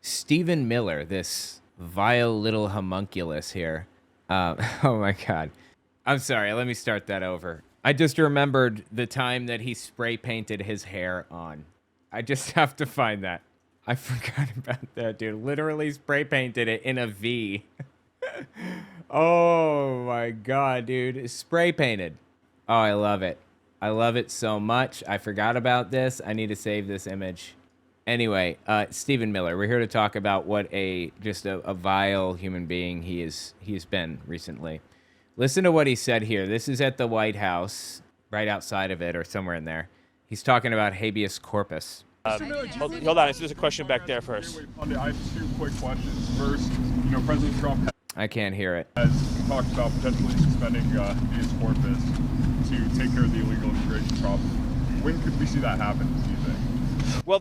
Stephen Miller, this vile little homunculus here. Oh my God. I'm sorry. Let me start that over. I just remembered the time that he spray painted his hair on. I just have to find that. I forgot about that, dude. Literally spray painted it in a V. Oh my God, dude. Spray painted. Oh, I love it. I love it so much. I forgot about this. I need to save this image. Anyway, Stephen Miller, we're here to talk about what a vile human being he's been recently. Listen to what he said here. This is at the White House, right outside of it or somewhere in there. He's talking about habeas corpus. Hold on, there's a question back there first. I have two quick questions. First, President Trump I can't hear it. has talked about potentially suspending habeas corpus to take care of the illegal immigration problem. When could we see that happen, do you think? Well,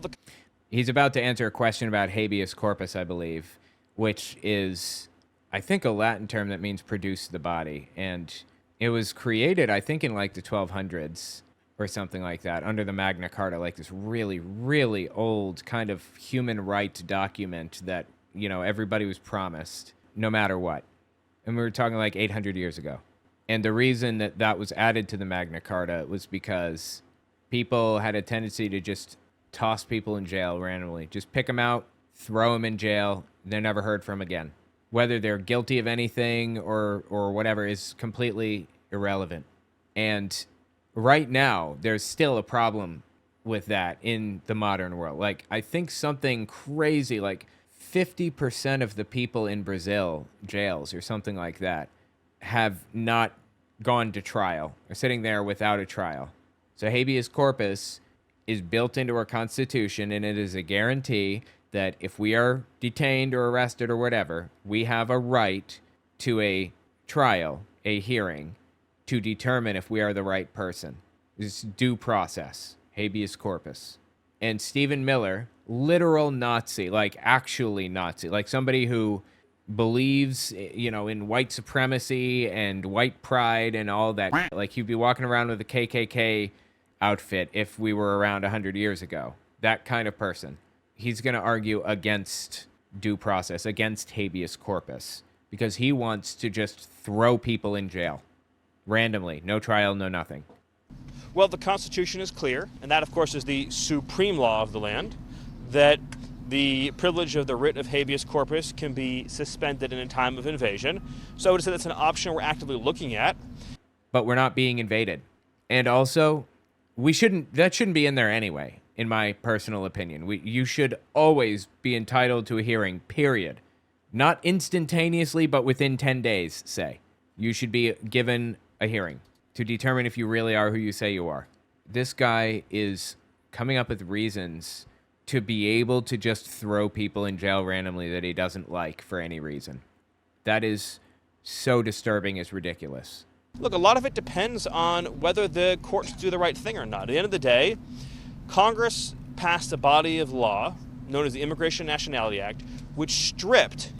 He's about to answer a question about habeas corpus, I believe, which is, I think, a Latin term that means produce the body. And it was created, I think, in like the 1200s or something like that, under the Magna Carta, like this really, really old kind of human rights document that, everybody was promised no matter what. And we were talking like 800 years ago. And the reason that that was added to the Magna Carta was because people had a tendency to just toss people in jail randomly. Just pick them out, throw them in jail. They're never heard from again. Whether they're guilty of anything or whatever is completely irrelevant. And right now, there's still a problem with that in the modern world. Like, I think something crazy, like 50% of the people in Brazil jails or something like that have not gone to trial. They're sitting there without a trial. So habeas corpus is built into our Constitution, and it is a guarantee that if we are detained or arrested or whatever, we have a right to a trial, a hearing, to determine if we are the right person. It's due process, habeas corpus. And Stephen Miller, literal Nazi, like actually Nazi, like somebody who believes, in white supremacy and white pride and all that. Like he'd be walking around with a KKK outfit if we were around 100 years ago. That kind of person. He's going to argue against due process, against habeas corpus, because he wants to just throw people in jail randomly. No trial, no nothing. Well, the Constitution is clear, and that, of course, is the supreme law of the land, that the privilege of the writ of habeas corpus can be suspended in a time of invasion. So I would say that's an option we're actively looking at. But we're not being invaded. And also, that shouldn't be in there anyway, in my personal opinion. You should always be entitled to a hearing, period. Not instantaneously, but within 10 days, say. You should be given a hearing to determine if you really are who you say you are. This guy is coming up with reasons to be able to just throw people in jail randomly that he doesn't like for any reason. That is so disturbing, it's ridiculous. Look, a lot of it depends on whether the courts do the right thing or not. At the end of the day, Congress passed a body of law known as the Immigration and Nationality Act, which stripped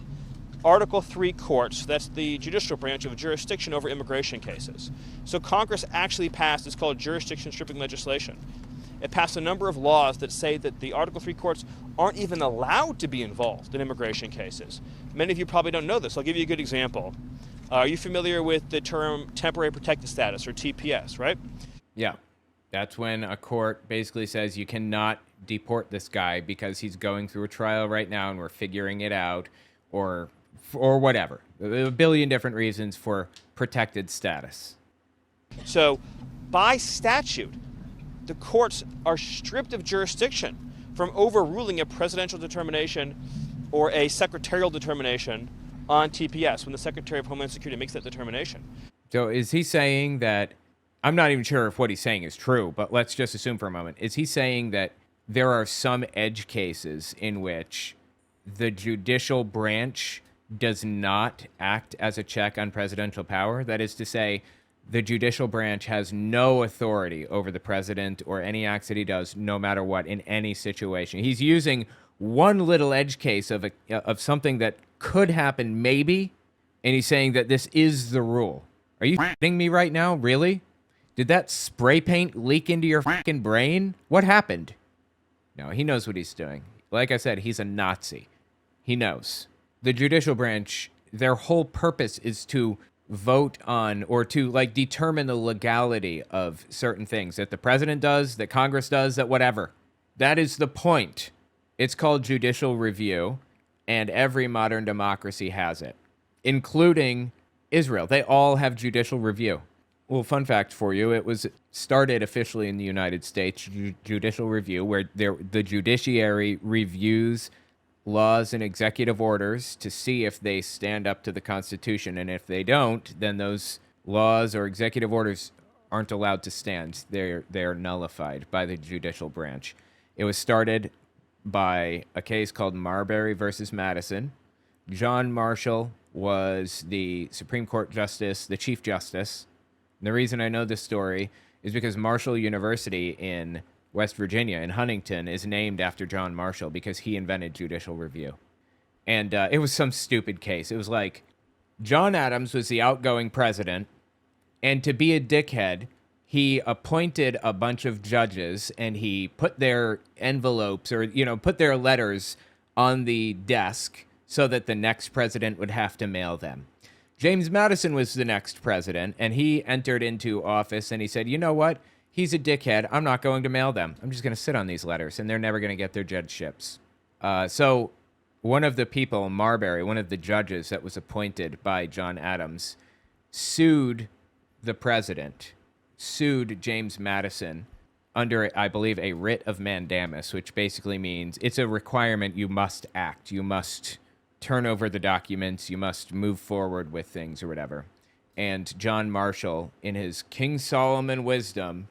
Article 3 courts, that's the judicial branch, of jurisdiction over immigration cases. So Congress actually passed, it's called jurisdiction stripping legislation. It passed a number of laws that say that the Article 3 courts aren't even allowed to be involved in immigration cases. Many of you probably don't know this. I'll give you a good example. Are you familiar with the term temporary protected status, or TPS, right? Yeah. That's when a court basically says you cannot deport this guy because he's going through a trial right now and we're figuring it out, or whatever. A billion different reasons for protected status. So, by statute, the courts are stripped of jurisdiction from overruling a presidential determination or a secretarial determination on TPS when the Secretary of Homeland Security makes that determination. So is he saying that, I'm not even sure if what he's saying is true, but let's just assume for a moment, is he saying that there are some edge cases in which the judicial branch does not act as a check on presidential power? That is to say, the judicial branch has no authority over the president or any acts that he does, no matter what, in any situation. He's using one little edge case of something that could happen maybe, and he's saying that this is the rule. Are you kidding me right now? Really? Did that spray paint leak into your fucking brain? What happened? No, he knows what he's doing. Like I said, he's a Nazi. He knows. The judicial branch, their whole purpose is to vote on or to like determine the legality of certain things that the president does, that Congress does, that whatever. That is the point. It's called judicial review, and every modern democracy has it, including Israel. They all have judicial review. Well, fun fact for you, it was started officially in the United States, judicial review, where the judiciary reviews laws and executive orders to see if they stand up to the Constitution. And if they don't, then those laws or executive orders aren't allowed to stand. They're nullified by the judicial branch. It was started by a case called Marbury versus Madison. John Marshall was the Supreme Court Justice, the Chief Justice. And the reason I know this story is because Marshall University in West Virginia, in Huntington, is named after John Marshall because he invented judicial review. And it was some stupid case. It was like John Adams was the outgoing president, and to be a dickhead, he appointed a bunch of judges and he put their envelopes or, put their letters on the desk so that the next president would have to mail them. James Madison was the next president, and he entered into office and he said, you know what? He's a dickhead. I'm not going to mail them. I'm just going to sit on these letters, and they're never going to get their judgeships. So one of the people, Marbury, one of the judges that was appointed by John Adams, sued the president, sued James Madison under, I believe, a writ of mandamus, which basically means it's a requirement. You must act. You must turn over the documents. You must move forward with things or whatever. And John Marshall, in his King Solomon wisdom,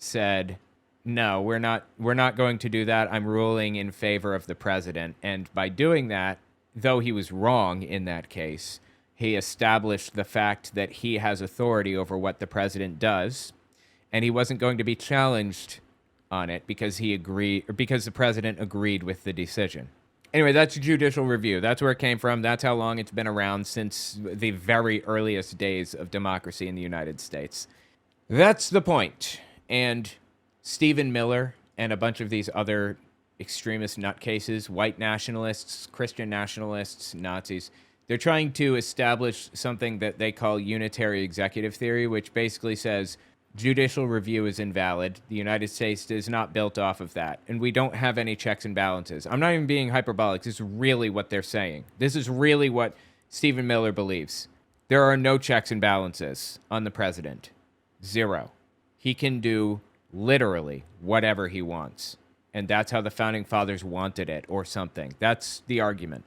said, no, we're not going to do that. I'm ruling in favor of the president. And by doing that, though he was wrong in that case, he established the fact that he has authority over what the president does, and he wasn't going to be challenged on it because the president agreed with the decision. Anyway, that's judicial review. That's where it came from. That's how long it's been around, since the very earliest days of democracy in the United States. That's the point. And Stephen Miller and a bunch of these other extremist nutcases, white nationalists, Christian nationalists, Nazis, they're trying to establish something that they call unitary executive theory, which basically says judicial review is invalid. The United States is not built off of that, and we don't have any checks and balances. I'm not even being hyperbolic. This is really what they're saying. This is really what Stephen Miller believes. There are no checks and balances on the president. Zero. He can do literally whatever he wants, and that's how the Founding Fathers wanted it, or something. That's the argument.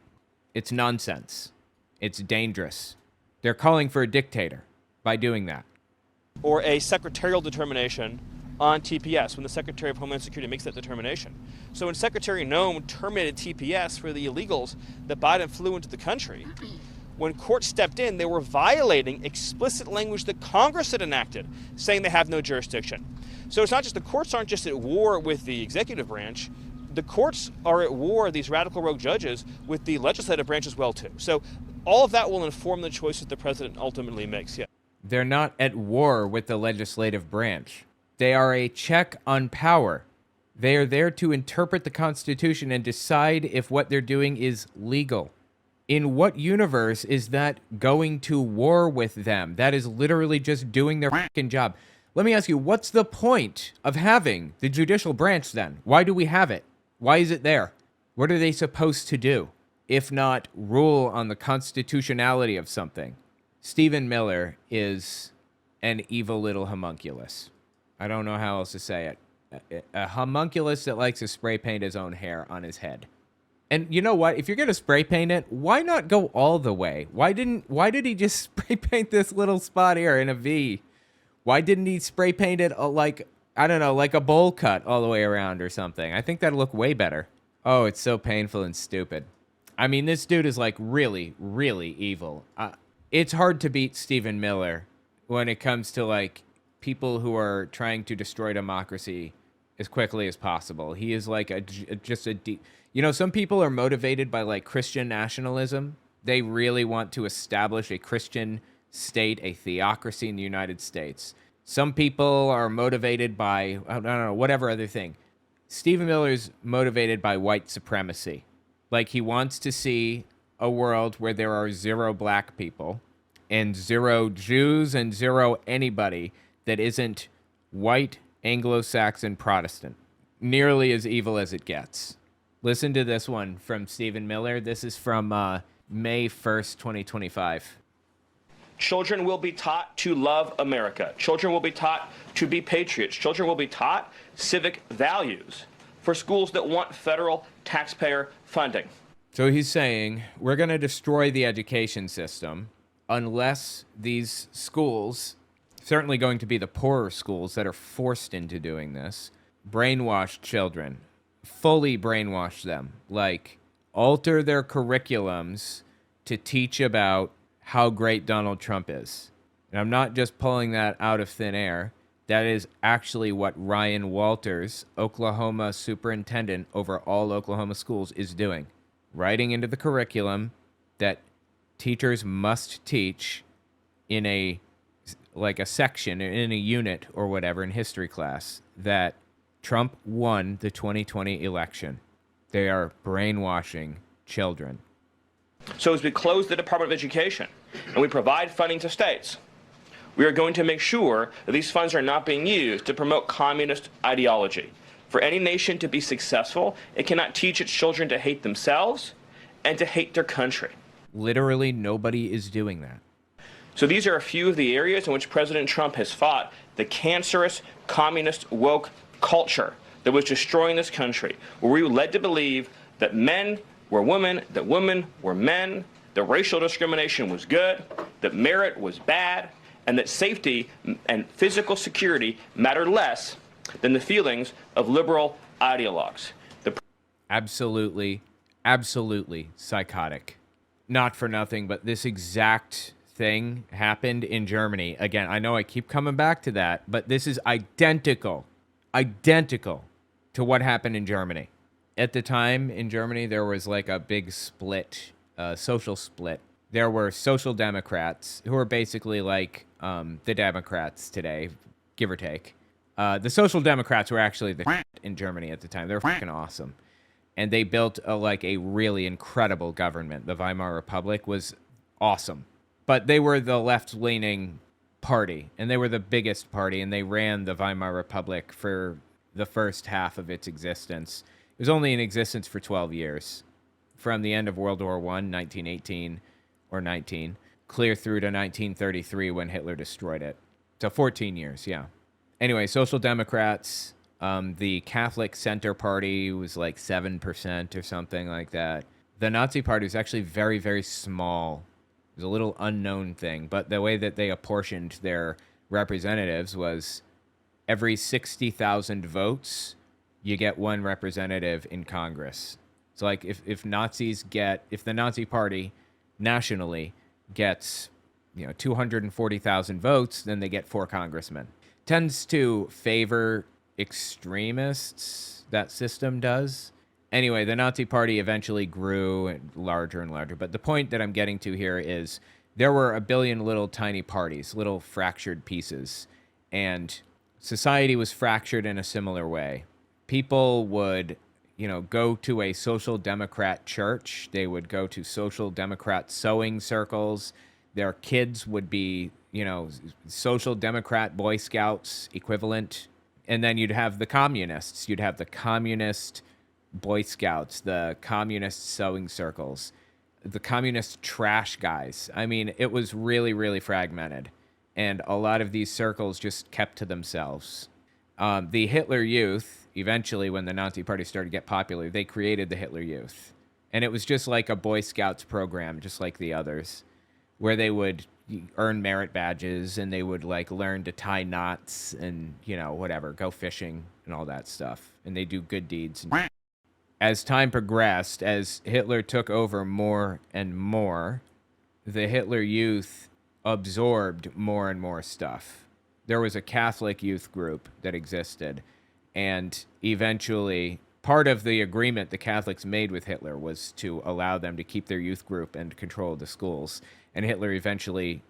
It's nonsense. It's dangerous. They're calling for a dictator by doing that. Or a secretarial determination on TPS when the Secretary of Homeland Security makes that determination. So when Secretary Noem terminated TPS for the illegals that Biden flew into the country, when courts stepped in, they were violating explicit language that Congress had enacted, saying they have no jurisdiction. So it's not just the courts aren't just at war with the executive branch. The courts are at war, these radical rogue judges, with the legislative branch as well, too. So all of that will inform the choices the president ultimately makes, yeah. They're not at war with the legislative branch. They are a check on power. They are there to interpret the Constitution and decide if what they're doing is legal. In what universe is that going to war with them? That is literally just doing their fucking job. Let me ask you, what's the point of having the judicial branch then? Why do we have it? Why is it there? What are they supposed to do, if not rule on the constitutionality of something? Stephen Miller is an evil little homunculus. I don't know how else to say it. A homunculus that likes to spray paint his own hair on his head. And you know what? If you're going to spray paint it, why not go all the way? Why did he just spray paint this little spot here in a V? Why didn't he spray paint it like a bowl cut all the way around or something? I think that'd look way better. Oh, it's so painful and stupid. I mean, this dude is like really, really evil. It's hard to beat Stephen Miller when it comes to like people who are trying to destroy democracy as quickly as possible. He is like some people are motivated by like Christian nationalism. They really want to establish a Christian state, a theocracy in the United States. Some people are motivated by, I don't know, whatever other thing. Stephen Miller's motivated by white supremacy. Like, he wants to see a world where there are 0 black people and 0 Jews and 0 anybody that isn't white, Anglo-Saxon, Protestant. Nearly as evil as it gets. Listen to this one from Stephen Miller. This is from May 1st, 2025. Children will be taught to love America. Children will be taught to be patriots. Children will be taught civic values for schools that want federal taxpayer funding. So he's saying we're going to destroy the education system unless these schools, certainly going to be the poorer schools that are forced into doing this, brainwash children, fully brainwash them, like alter their curriculums to teach about how great Donald Trump is. And I'm not just pulling that out of thin air. That is actually what Ryan Walters, Oklahoma superintendent over all Oklahoma schools, is doing. Writing into the curriculum that teachers must teach in a section, in a unit or whatever in history class, that Trump won the 2020 election. They are brainwashing children. So as we close the Department of Education and we provide funding to states, we are going to make sure that these funds are not being used to promote communist ideology. For any nation to be successful, it cannot teach its children to hate themselves and to hate their country. Literally nobody is doing that. So these are a few of the areas in which President Trump has fought the cancerous, communist, woke culture that was destroying this country, where we were led to believe that men were women, that women were men, that racial discrimination was good, that merit was bad, and that safety and physical security mattered less than the feelings of liberal ideologues. Absolutely, absolutely psychotic. Not for nothing, but this exact thing happened in Germany. Again, I know I keep coming back to that, but this is identical to what happened in Germany. At the time in Germany, there was like a big split, social split. There were social democrats who are basically like the Democrats today, give or take. The social democrats were actually the in Germany at the time. They were fucking awesome. And they built a really incredible government. The Weimar Republic was awesome. But they were the left-leaning party, and they were the biggest party, and they ran the Weimar Republic for the first half of its existence. It was only in existence for 12 years, from the end of World War I, 1918 or 19, clear through to 1933 when Hitler destroyed it. So 14 years, yeah. Anyway, Social Democrats, the Catholic Center Party was like 7% or something like that. The Nazi Party was actually very, very small. It was a little unknown thing, but the way that they apportioned their representatives was every 60,000 votes, you get one representative in Congress. So like if the Nazi Party nationally gets 240,000 votes, then they get 4 congressmen. Tends to favor extremists, that system does. Anyway, the Nazi Party eventually grew larger and larger. But the point that I'm getting to here is there were a billion little tiny parties, little fractured pieces. And society was fractured in a similar way. People would, go to a social democrat church. They would go to social democrat sewing circles. Their kids would be, social democrat Boy Scouts equivalent. And then you'd have the communists. You'd have the communist Boy Scouts, the communist sewing circles, the communist trash guys. I mean, it was really, really fragmented. And a lot of these circles just kept to themselves. The Hitler Youth, eventually when the Nazi Party started to get popular, they created the Hitler Youth. And it was just like a Boy Scouts program, just like the others, where they would earn merit badges and they would learn to tie knots and, whatever, go fishing and all that stuff. And they do good deeds. As time progressed, as Hitler took over more and more, the Hitler Youth absorbed more and more stuff. There was a Catholic youth group that existed, and eventually part of the agreement the Catholics made with Hitler was to allow them to keep their youth group and control the schools. And Hitler eventually,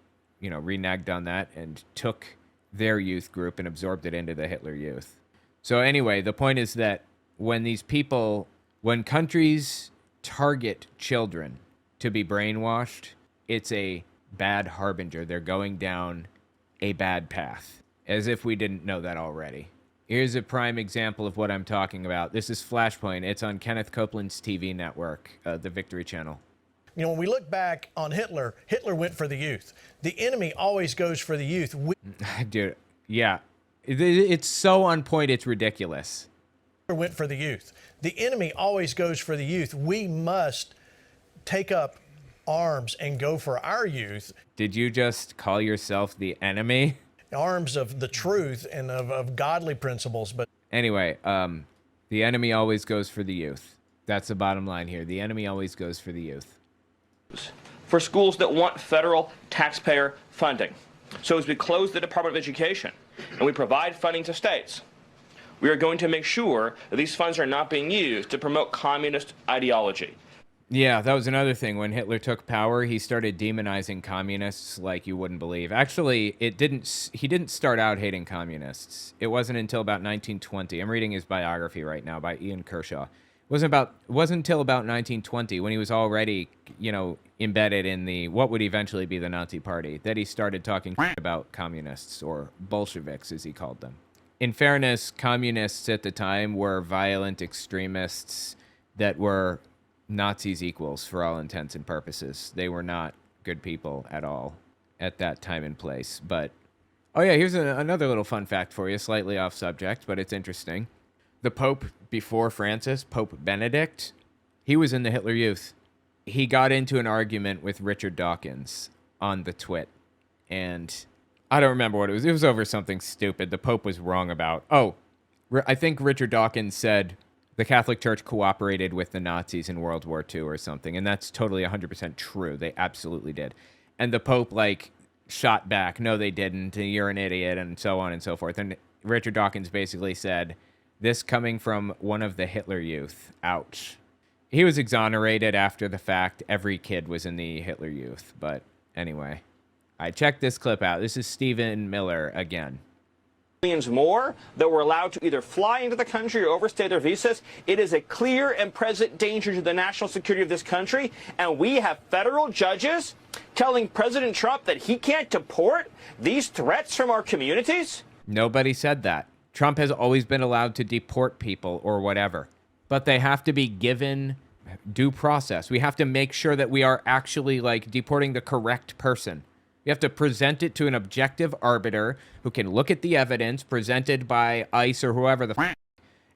reneged on that and took their youth group and absorbed it into the Hitler Youth. So anyway, the point is that when countries target children to be brainwashed, it's a bad harbinger. They're going down a bad path, as if we didn't know that already. Here's a prime example of what I'm talking about. This is Flashpoint. It's on Kenneth Copeland's TV network, the Victory Channel. You know, when we look back on Hitler, Hitler went for the youth. The enemy always goes for the youth. Dude, yeah. It's so on point, it's ridiculous. Hitler went for the youth. The enemy always goes for the youth. We must take up arms and go for our youth. Did you just call yourself the enemy? Arms of the truth and of godly principles. But anyway, the enemy always goes for the youth. That's the bottom line here. The enemy always goes for the youth. For schools that want federal taxpayer funding. So as we close the Department of Education and we provide funding to states, we are going to make sure that these funds are not being used to promote communist ideology. Yeah, that was another thing. When Hitler took power, he started demonizing communists like you wouldn't believe. Actually, he didn't start out hating communists. It wasn't until about 1920. I'm reading his biography right now by Ian Kershaw. It wasn't until about 1920, when he was already, embedded in the what would eventually be the Nazi Party, that he started talking about communists, or Bolsheviks as he called them. In fairness, communists at the time were violent extremists that were Nazis' equals for all intents and purposes. They were not good people at all at that time and place. But, oh yeah, here's another little fun fact for you, slightly off subject, but it's interesting. The Pope before Francis, Pope Benedict, he was in the Hitler Youth. He got into an argument with Richard Dawkins on the twit, and I don't remember what it was. It was over something stupid the Pope was wrong about. Oh, I think Richard Dawkins said the Catholic Church cooperated with the Nazis in World War II or something, and that's totally 100% true. They absolutely did. And the Pope, shot back, no, they didn't, and you're an idiot, and so on and so forth. And Richard Dawkins basically said, this coming from one of the Hitler Youth, ouch. He was exonerated after the fact. Every kid was in the Hitler Youth, but anyway. I checked this clip out. This is Stephen Miller again. Millions more that were allowed to either fly into the country or overstay their visas. It is a clear and present danger to the national security of this country, and we have federal judges telling President Trump that he can't deport these threats from our communities? Nobody said that. Trump has always been allowed to deport people or whatever, but they have to be given due process. We have to make sure that we are actually deporting the correct person. We have to present it to an objective arbiter who can look at the evidence presented by ICE or whoever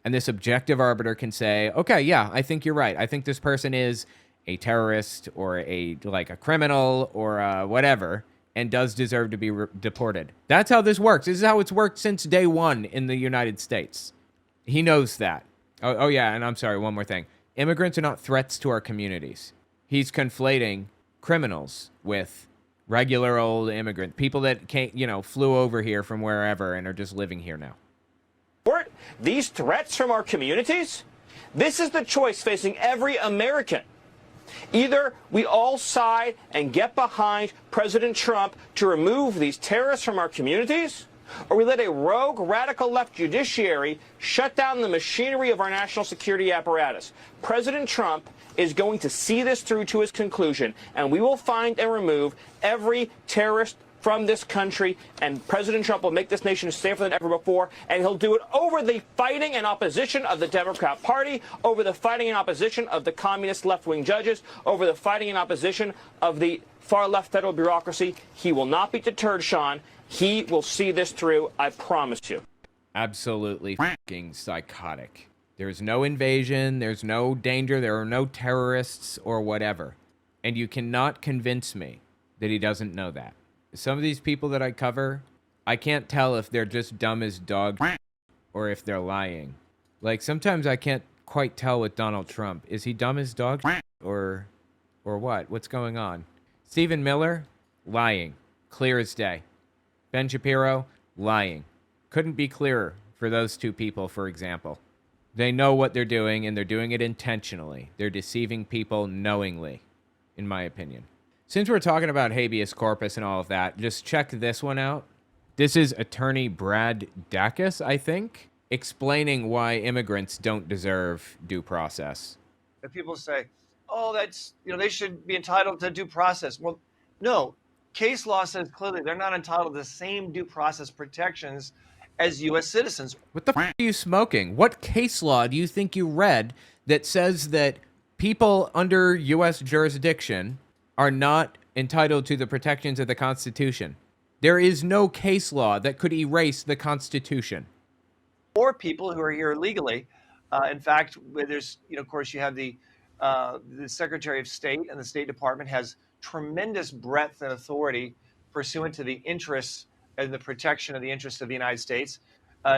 and this objective arbiter can say, okay, yeah, I think you're right. I think this person is a terrorist or a criminal or whatever, and does deserve to be deported. That's how this works. This is how it's worked since day one in the United States. He knows that. Oh yeah, and I'm sorry, one more thing. Immigrants are not threats to our communities. He's conflating criminals with regular old immigrant people that flew over here from wherever and are just living here now. These threats from our communities? This is the choice facing every American. Either we all side and get behind President Trump to remove these terrorists from our communities, or we let a rogue, radical left judiciary shut down the machinery of our national security apparatus. President Trump is going to see this through to his conclusion, and we will find and remove every terrorist from this country, and President Trump will make this nation safer than ever before, and he'll do it over the fighting and opposition of the Democrat Party, over the fighting and opposition of the communist left-wing judges, over the fighting and opposition of the far-left federal bureaucracy. He will not be deterred, Sean. He will see this through, I promise you. Absolutely fucking psychotic. There's no invasion, there's no danger, there are no terrorists or whatever. And you cannot convince me that he doesn't know that. Some of these people that I cover, I can't tell if they're just dumb as dog or if they're lying. Sometimes I can't quite tell with Donald Trump. Is he dumb as dog or what? What's going on? Stephen Miller, lying. Clear as day. Ben Shapiro, lying. Couldn't be clearer for those two people, for example. They know what they're doing, and they're doing it intentionally. They're deceiving people knowingly, in my opinion. Since we're talking about habeas corpus and all of that, just check this one out. This is attorney Brad Dacus, I think, explaining why immigrants don't deserve due process. If people say, oh, that's, they should be entitled to due process. Well, no, case law says clearly they're not entitled to the same due process protections as U.S. citizens. What the f are you smoking? What case law do you think you read that says that people under U.S. jurisdiction are not entitled to the protections of the Constitution? There is no case law that could erase the Constitution. Or people who are here illegally. In fact, there's, of course, you have the Secretary of State, and the State Department has tremendous breadth and authority pursuant to the interests and the protection of the interests of the United States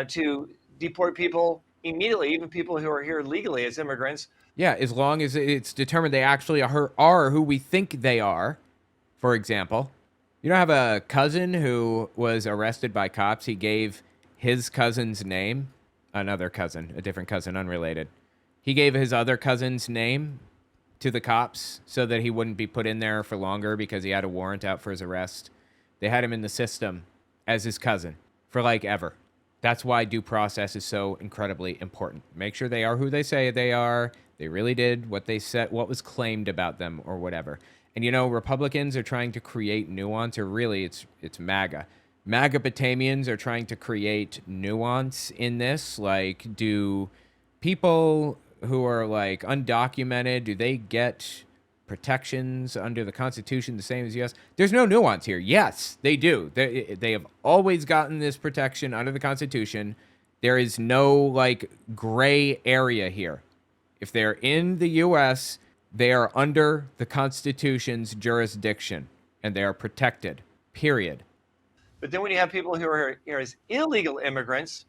to deport people immediately, even people who are here legally as immigrants. Yeah, as long as it's determined they actually are who we think they are. For example, you don't have a cousin who was arrested by cops. He gave his cousin's name, another cousin, a different cousin, unrelated. He gave his other cousin's name to the cops so that he wouldn't be put in there for longer because he had a warrant out for his arrest. They had him in the system as his cousin for like ever. That's why due process is so incredibly important. Make sure they are who they say they are. They really did what they said, what was claimed about them or whatever. And Republicans are trying to create nuance, or really it's MAGA. MAGA-Batamians are trying to create nuance in this. Like, do people who are like undocumented, do they get protections under the Constitution the same as us? There's no nuance here. Yes, they do. They have always gotten this protection under the Constitution. There is no like gray area here. If they're in the U.S., they are under the Constitution's jurisdiction, and they are protected, period. But then when you have people who are here as illegal immigrants,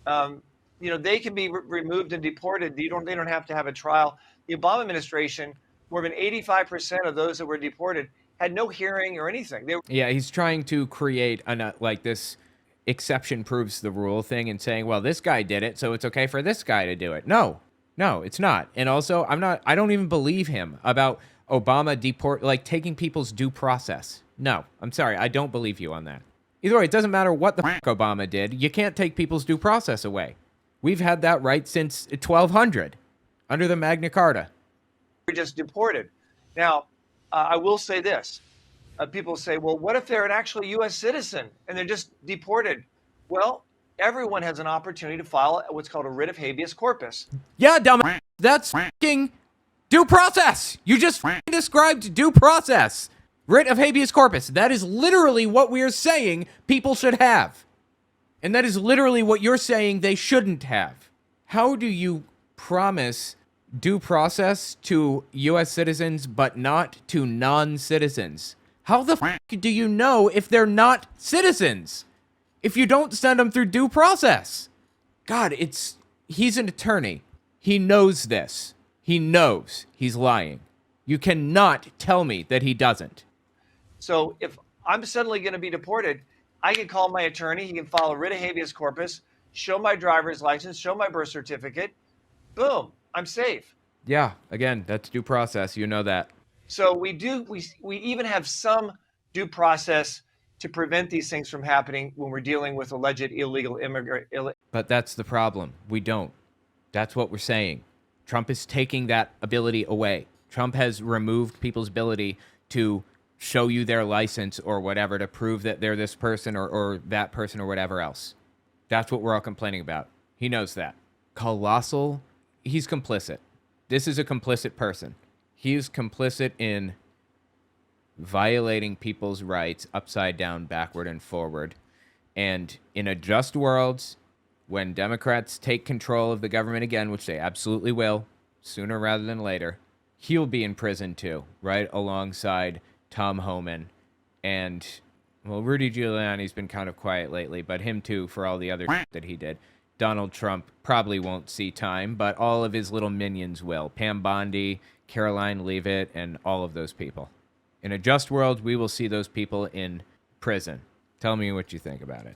they can be removed and deported. They don't have to have a trial. The Obama administration, more than 85% of those that were deported had no hearing or anything. Yeah, he's trying to create like this exception proves the rule thing and saying, well, this guy did it, so it's okay for this guy to do it. No, it's not. And also, I don't even believe him about Obama taking people's due process. No, I'm sorry. I don't believe you on that. Either way, it doesn't matter what the f Obama did. You can't take people's due process away. We've had that right since 1200 under the Magna Carta. We're just deported. Now, I will say this. People say, well, what if they're an actual U.S. citizen and they're just deported? Well, everyone has an opportunity to file what's called a writ of habeas corpus. Yeah, dumb. That's f***ing due process. You just described due process. Writ of habeas corpus. That is literally what we're saying people should have. And that is literally what you're saying they shouldn't have. How do you promise due process to U.S. citizens but not to non-citizens? How the f*** do you know if they're not citizens? If you don't send them through due process? God, he's an attorney. He knows this. He knows he's lying. You cannot tell me that he doesn't. So if I'm suddenly going to be deported, I can call my attorney. He can file a writ of habeas corpus, show my driver's license, show my birth certificate. Boom, I'm safe. Yeah, again, that's due process. You know that. So we even have some due process to prevent these things from happening when we're dealing with alleged illegal immigrant. But that's the problem. We don't. That's what we're saying. Trump is taking that ability away. Trump has removed people's ability to show you their license or whatever to prove that they're this person or that person or whatever else. That's what we're all complaining about. He knows that. Colossal. He's complicit. This is a complicit person. He is complicit in violating people's rights upside down, backward, and forward. And in a just world, when Democrats take control of the government again, which they absolutely will, sooner rather than later, he'll be in prison too, right alongside Tom Homan. And, well, Rudy Giuliani's been kind of quiet lately, but him too for all the other that he did. Donald Trump probably won't see time, but all of his little minions will. Pam Bondi, Caroline Leavitt, and all of those people. In a just world, we will see those people in prison. Tell me what you think about it.